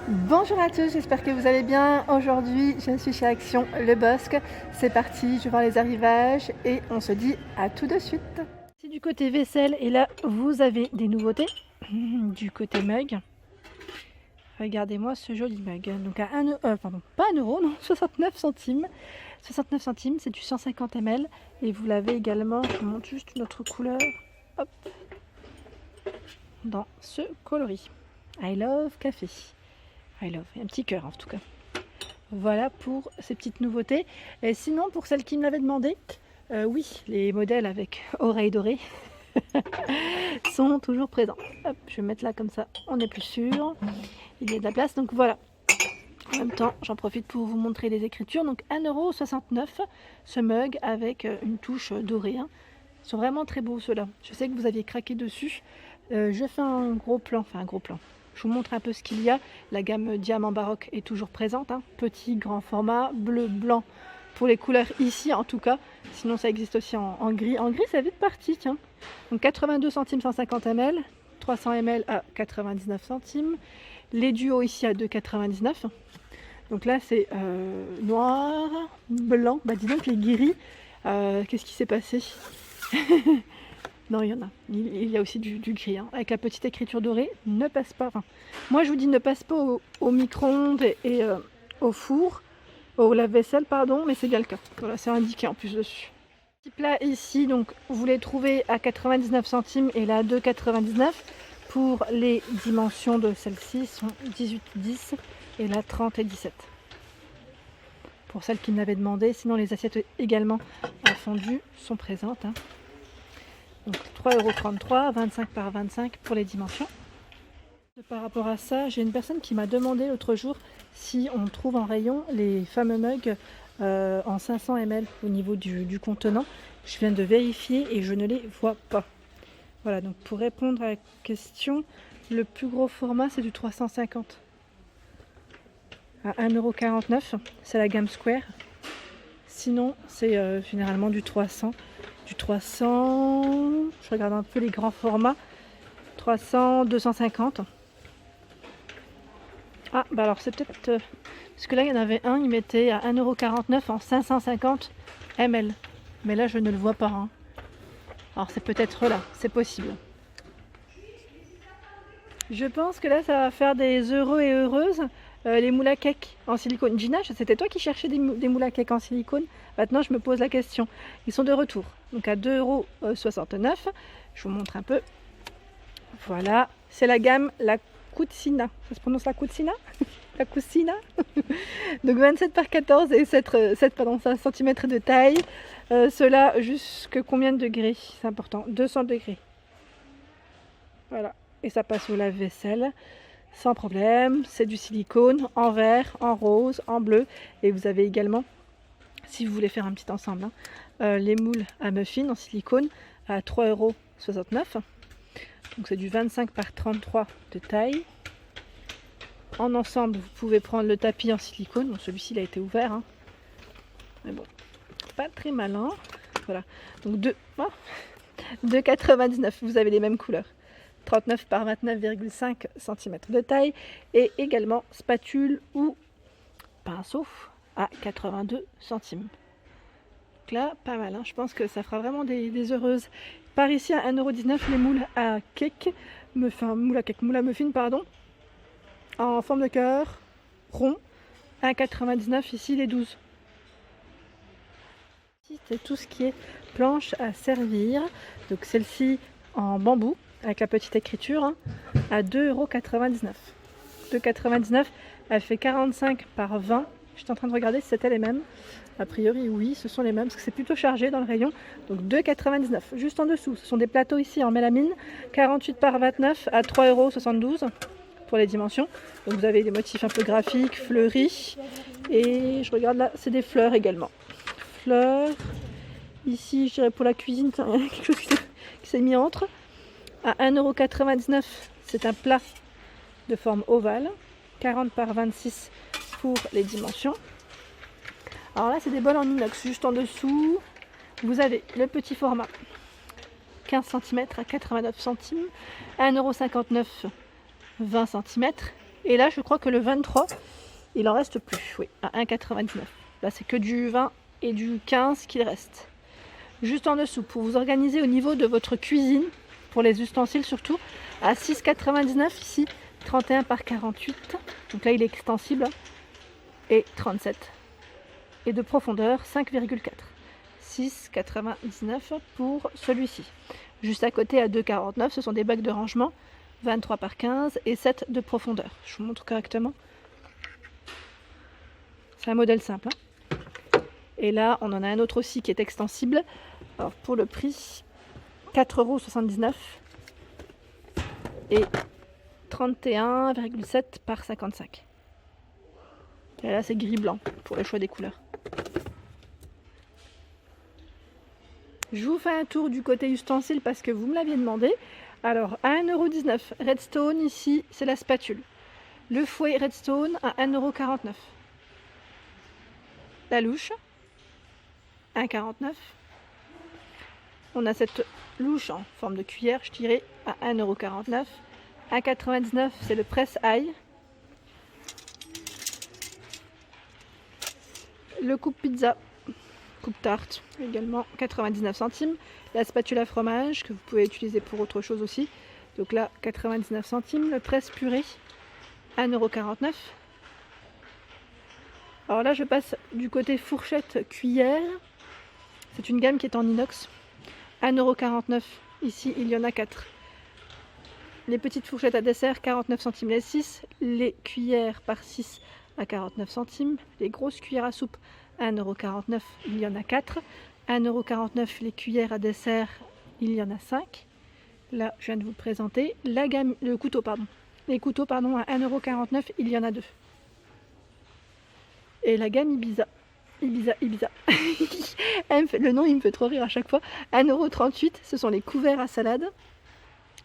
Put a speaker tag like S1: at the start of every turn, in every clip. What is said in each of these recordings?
S1: Bonjour à tous, j'espère que vous allez bien. Aujourd'hui, je suis chez Action Le Bosc. C'est parti, je vais voir les arrivages et on se dit à tout de suite. C'est du côté vaisselle et là, vous avez des nouveautés. Du côté mug, regardez-moi ce joli mug. Donc à 1 pardon, pas 1 euro, non, 69 centimes. 69 centimes, c'est du 150 ml et vous l'avez également, je vous montre juste une autre couleur. Hop, dans ce coloris. I love café. I love, un petit cœur en tout cas. Voilà pour ces petites nouveautés. Et sinon, pour celles qui me l'avaient demandé, oui, les modèles avec oreilles dorées sont toujours présents. Hop, je vais mettre là comme ça, on est plus sûr. Il y a de la place, donc voilà. En même temps, j'en profite pour vous montrer les écritures. Donc 1,69 € ce mug avec une touche dorée. Hein. Ils sont vraiment très beaux ceux-là. Je sais que vous aviez craqué dessus. Je fais un gros plan. Je vous montre un peu ce qu'il y a. La gamme Diamant Baroque est toujours présente. Hein. Petit, grand format, bleu, blanc pour les couleurs ici en tout cas. Sinon ça existe aussi en gris. En gris c'est vite parti, tiens. Donc 82 centimes 150 ml, 300 ml à 99 centimes. Les duos ici à 2,99 €. Donc là c'est noir, blanc. Bah dis donc les gris. Qu'est-ce qui s'est passé? Non, il y en a. Il y a aussi du gris, hein, avec la petite écriture dorée. Ne passe pas. Enfin, moi, je vous dis ne passe pas au micro-ondes et au four, au lave-vaisselle, pardon, mais c'est bien le cas. Voilà, c'est indiqué en plus dessus. Petit plat ici, donc vous les trouvez à 99 centimes et là à 2,99 €. Pour les dimensions de celle-ci sont 18-10 et là 30 et 17. Pour celles qui me l'avaient demandé, sinon les assiettes également à fondu sont présentes. Hein. Donc 3,33 €, 25 par 25 pour les dimensions. Par rapport à ça, j'ai une personne qui m'a demandé l'autre jour si on trouve en rayon les fameux mugs en 500 ml au niveau du contenant. Je viens de vérifier et je ne les vois pas. Voilà, donc pour répondre à la question, le plus gros format c'est du 350 à 1,49 €. C'est la gamme Square. Sinon, c'est généralement du 300. Du 300, je regarde un peu les grands formats, 300, 250. Ah, bah alors c'est peut-être... parce que là, il y en avait un, il mettait à 1,49 € en 550 ml. Mais là, je ne le vois pas. Hein. Alors c'est peut-être là, c'est possible. Je pense que là, ça va faire des heureux et heureuses. Les moules à cake en silicone. Gina, c'était toi qui cherchais des moules à cake en silicone. Maintenant, je me pose la question. Ils sont de retour. Donc à 2,69 €. Je vous montre un peu. Voilà. C'est la gamme La Cucina. Ça se prononce La Cucina? La Cucina. Donc 27 par 14 et 7 cm de taille. Cela jusque combien de degrés? C'est important. 200 degrés. Voilà. Et ça passe au lave-vaisselle. Sans problème, c'est du silicone en vert, en rose, en bleu. Et vous avez également, si vous voulez faire un petit ensemble, hein, les moules à muffins en silicone à 3,69 €. Donc c'est du 25 par 33 de taille. En ensemble, vous pouvez prendre le tapis en silicone. Bon, celui-ci il a été ouvert. Hein. Mais bon, pas très malin. Voilà. Donc 2,99 €. Vous avez les mêmes couleurs. 39 par 29,5 cm de taille et également spatule ou pinceau à 82 centimes. Donc là, pas mal, hein. Je pense que ça fera vraiment des heureuses. Par ici à 1,19 € les moules à cake, moules à muffin, pardon, en forme de cœur, rond, 1,99 € ici les 12. Ici, c'est tout ce qui est planche à servir. Donc celle-ci en bambou, avec la petite écriture, hein, à 2,99 €. 2,99 €, elle fait 45 par 20. J'étais en train de regarder si c'était les mêmes. A priori, oui, ce sont les mêmes, parce que c'est plutôt chargé dans le rayon. Donc 2,99 €. Juste en dessous, ce sont des plateaux ici en mélamine, 48 par 29 à 3,72 € pour les dimensions. Donc vous avez des motifs un peu graphiques, fleuris. Et je regarde là, c'est des fleurs également. Fleurs. Ici, je dirais pour la cuisine, quelque chose qui s'est mis entre. À 1,99 €, c'est un plat de forme ovale, 40 par 26 pour les dimensions. Alors là, c'est des bols en inox. Juste en dessous, vous avez le petit format, 15 cm à 89 centimes, 1,59 €, 20 cm. Et là, je crois que le 23, il en reste plus. Oui, à 1,99. Là, c'est que du 20 et du 15 qu'il reste. Juste en dessous, pour vous organiser au niveau de votre cuisine, pour les ustensiles surtout, à 6,99 ici, 31 par 48. Donc là, il est extensible. Et 37. Et de profondeur, 5,4. 6,99 pour celui-ci. Juste à côté, à 2,49, ce sont des bacs de rangement, 23 par 15 et 7 de profondeur. Je vous montre correctement. C'est un modèle simple. Hein. Et là, on en a un autre aussi qui est extensible. Alors pour le prix, 4,79 € et 31,7 par 55. Et là, c'est gris-blanc pour le choix des couleurs. Je vous fais un tour du côté ustensile parce que vous me l'aviez demandé. Alors, à 1,19 €, Redstone, ici, c'est la spatule. Le fouet Redstone à 1,49 €. La louche, 1,49 €. On a cette louche en forme de cuillère, je dirais, à 1,49 €. 1,99 €, c'est le presse-ail. Le coupe-pizza, coupe-tarte, également 99 centimes. La spatule à fromage, que vous pouvez utiliser pour autre chose aussi. Donc là, 99 centimes. Le presse-purée, 1,49 €. Alors là, je passe du côté fourchette cuillère. C'est une gamme qui est en inox. 1,49 €. Ici, il y en a 4. Les petites fourchettes à dessert, 49 centimes les 6. Les cuillères par 6 à 49 centimes. Les grosses cuillères à soupe, 1,49 €. Il y en a 4. 1,49 € les cuillères à dessert, il y en a 5. Là, je viens de vous présenter. La gamme, les couteaux, pardon, à 1,49 €, il y en a 2. Et la gamme Ibiza. Le nom, il me fait trop rire à chaque fois. 1,38 €, ce sont les couverts à salade.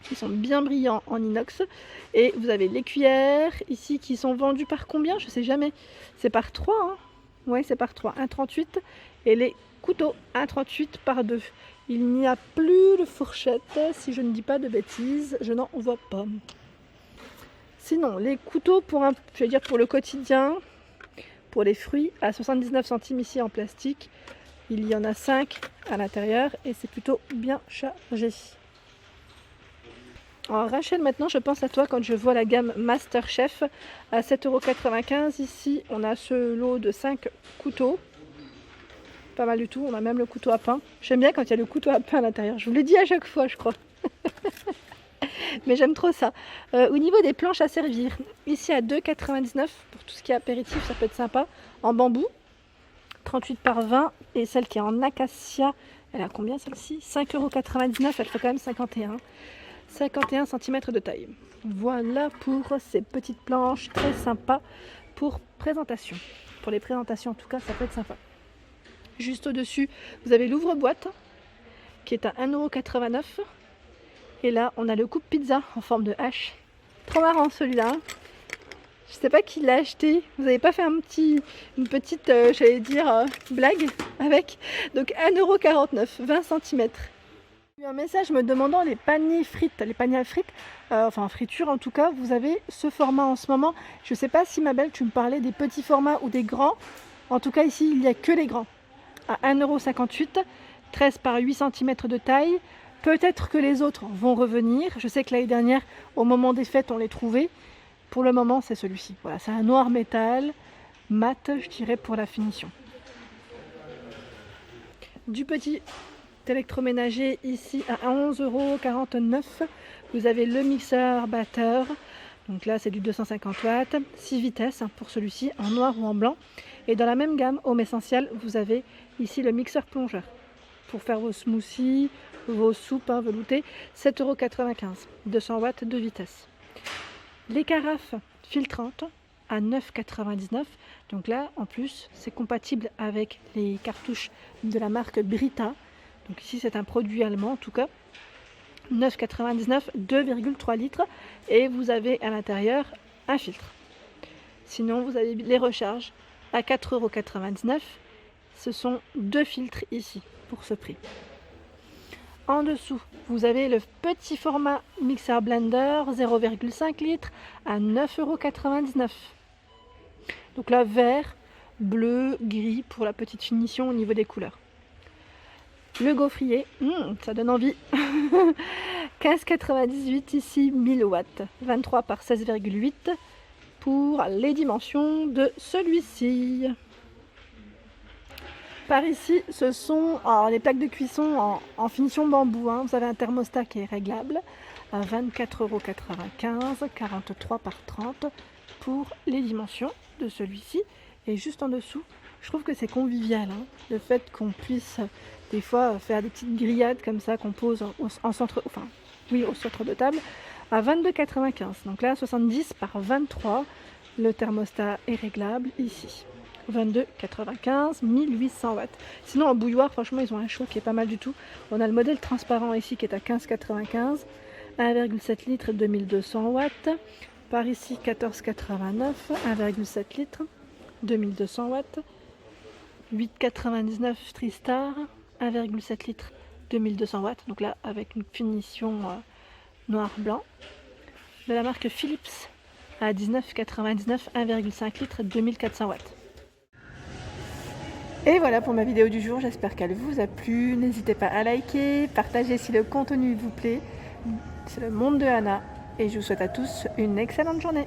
S1: Qui sont bien brillants en inox. Et vous avez les cuillères ici qui sont vendues par combien? Je sais jamais. C'est par 3. Hein. Oui, c'est par 3. 1,38. Et les couteaux, 1,38 par 2. Il n'y a plus de fourchette. Si je ne dis pas de bêtises, je n'en vois pas. Sinon, les couteaux pour pour le quotidien, pour les fruits, à 79 centimes ici en plastique. Il y en a 5 à l'intérieur et c'est plutôt bien chargé. Alors Rachel, maintenant je pense à toi quand je vois la gamme Masterchef à 7,95 €. Ici on a ce lot de 5 couteaux. Pas mal du tout, on a même le couteau à pain. J'aime bien quand il y a le couteau à pain à l'intérieur. Je vous l'ai dit à chaque fois je crois. Mais j'aime trop ça. Au niveau des planches à servir, ici à 2,99 € pour tout ce qui est apéritif, ça peut être sympa. En bambou, 38 par 20. Et celle qui est en acacia, elle a combien celle-ci? 5,99 €, elle fait quand même 51 cm de taille. Voilà pour ces petites planches très sympas pour présentation. Pour les présentations en tout cas, ça peut être sympa. Juste au-dessus, vous avez l'ouvre-boîte qui est à 1,89 €. Et là, on a le coupe-pizza en forme de hache. Trop marrant celui-là. Je sais pas qui l'a acheté. Vous n'avez pas fait une petite, blague avec. Donc 1,49 €, 20 cm. J'ai eu un message me demandant les paniers à frites, enfin friture en tout cas, vous avez ce format en ce moment. Je sais pas si ma belle tu me parlais des petits formats ou des grands. En tout cas ici il n'y a que les grands. À 1,58 €, 13 par 8 cm de taille. Peut-être que les autres vont revenir. Je sais que l'année dernière, au moment des fêtes, on les trouvait. Pour le moment, c'est celui-ci. Voilà, c'est un noir métal, mat, je dirais, pour la finition. Du petit électroménager ici à 11,49 €. Vous avez le mixeur batteur. Donc là, c'est du 250 watts, 6 vitesses pour celui-ci, en noir ou en blanc. Et dans la même gamme, Home Essentiel, vous avez ici le mixeur plongeur pour faire vos smoothies, vos soupes veloutées, 7,95 €, 200 watts, 2 vitesses. Les carafes filtrantes à 9,99 €. Donc là, en plus, c'est compatible avec les cartouches de la marque Brita. Donc ici, c'est un produit allemand en tout cas. 9,99 €, 2,3 litres. Et vous avez à l'intérieur un filtre. Sinon, vous avez les recharges à 4,99 €. Ce sont 2 filtres ici pour ce prix. En dessous, vous avez le petit format mixeur blender 0,5 litres à 9,99 €. Donc là, vert, bleu, gris pour la petite finition au niveau des couleurs. Le gaufrier, ça donne envie. 15,98 ici, 1000 watts, 23 par 16,8 pour les dimensions de celui-ci. Par ici, ce sont les plaques de cuisson en finition bambou. Vous avez un thermostat qui est réglable à 24,95 €, 43 par 30 pour les dimensions de celui-ci. Et juste en dessous, je trouve que c'est convivial, le fait qu'on puisse des fois faire des petites grillades comme ça qu'on pose au centre de table à 22,95 €. Donc là, 70 par 23, le thermostat est réglable ici. 22,95 €, 1800 watts. Sinon en bouilloire, franchement, ils ont un choix qui est pas mal du tout. On a le modèle transparent ici qui est à 15,95 €, 1,7 litres, 2200 watts. Par ici, 14,89 €, 1,7 litres, 2200 watts. 8,99 € Tristar, 1,7 litres, 2200 watts. Donc là, avec une finition noir-blanc. De la marque Philips à 19,99 €, 1,5 litres, 2400 watts. Et voilà pour ma vidéo du jour, j'espère qu'elle vous a plu. N'hésitez pas à liker, partager si le contenu vous plaît. C'est le monde de Anna et je vous souhaite à tous une excellente journée.